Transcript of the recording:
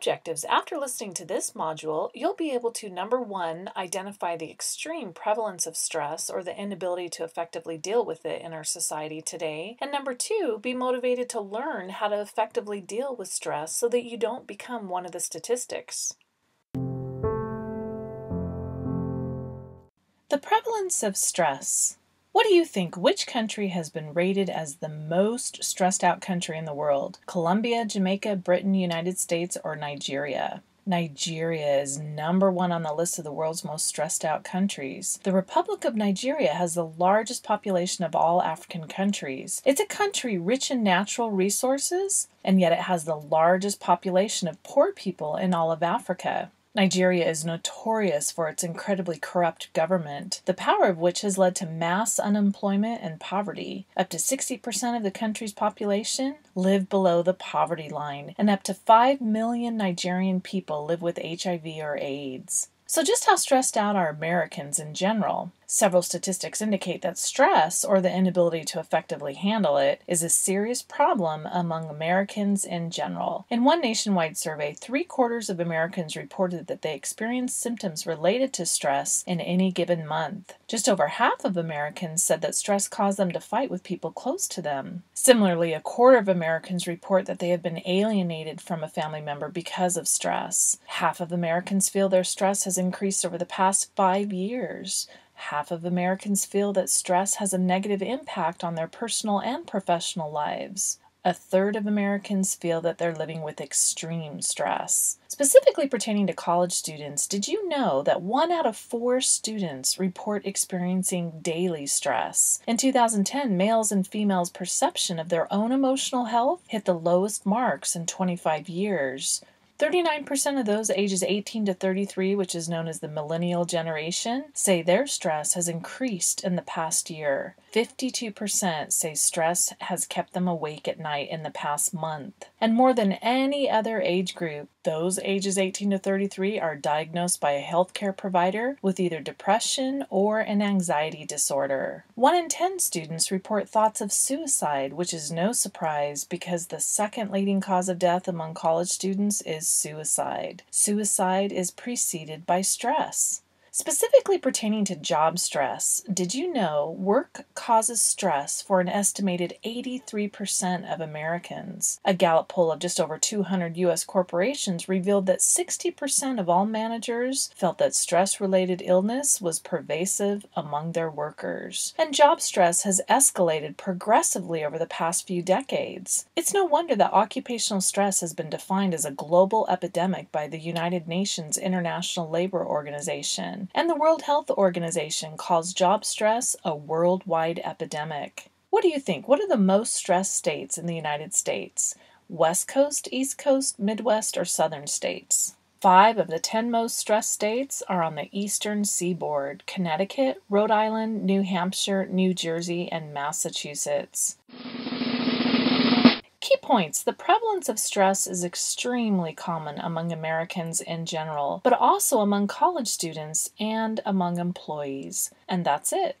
objectives. After listening to this module, you'll be able to, number one, identify the extreme prevalence of stress or the inability to effectively deal with it in our society today. And number two, be motivated to learn how to effectively deal with stress so that you don't become one of the statistics. The prevalence of stress. What do you think? Which country has been rated as the most stressed out country in the world? Colombia, Jamaica, Britain, United States, or Nigeria? Nigeria is number one on the list of the world's most stressed out countries. The Republic of Nigeria has the largest population of all African countries. It's a country rich in natural resources, and yet it has the largest population of poor people in all of Africa. Nigeria is notorious for its incredibly corrupt government, the power of which has led to mass unemployment and poverty. Up to 60% of the country's population live below the poverty line, and up to 5 million Nigerian people live with HIV or AIDS. So just how stressed out are Americans in general? Several statistics indicate that stress, or the inability to effectively handle it, is a serious problem among Americans in general. In one nationwide survey, 3/4 of Americans reported that they experienced symptoms related to stress in any given month. Just over half of Americans said that stress caused them to fight with people close to them. Similarly, 1/4 of Americans report that they have been alienated from a family member because of stress. Half of Americans feel their stress has increased over the past 5 years. Half of Americans feel that stress has a negative impact on their personal and professional lives. 1/3 of Americans feel that they're living with extreme stress. Specifically pertaining to college students, did you know that 1 out of 4 students report experiencing daily stress? In 2010, males and females' perception of their own emotional health hit the lowest marks in 25 years. 39% of those ages 18 to 33, which is known as the millennial generation, say their stress has increased in the past year. 52% say stress has kept them awake at night in the past month. And more than any other age group, those ages 18 to 33 are diagnosed by a healthcare provider with either depression or an anxiety disorder. 1 in 10 students report thoughts of suicide, which is no surprise because the second leading cause of death among college students is suicide. Suicide is preceded by stress. Specifically pertaining to job stress, did you know work causes stress for an estimated 83% of Americans? A Gallup poll of just over 200 U.S. corporations revealed that 60% of all managers felt that stress-related illness was pervasive among their workers. And job stress has escalated progressively over the past few decades. It's no wonder that occupational stress has been defined as a global epidemic by the United Nations International Labor Organization. And the World Health Organization calls job stress a worldwide epidemic. What do you think? What are the most stressed states in the United States? West Coast, East Coast, Midwest, or Southern states? 5 of the 10 most stressed states are on the eastern seaboard: Connecticut, Rhode Island, New Hampshire, New Jersey, and Massachusetts. Key points. The prevalence of stress is extremely common among Americans in general, but also among college students and among employees. And that's it.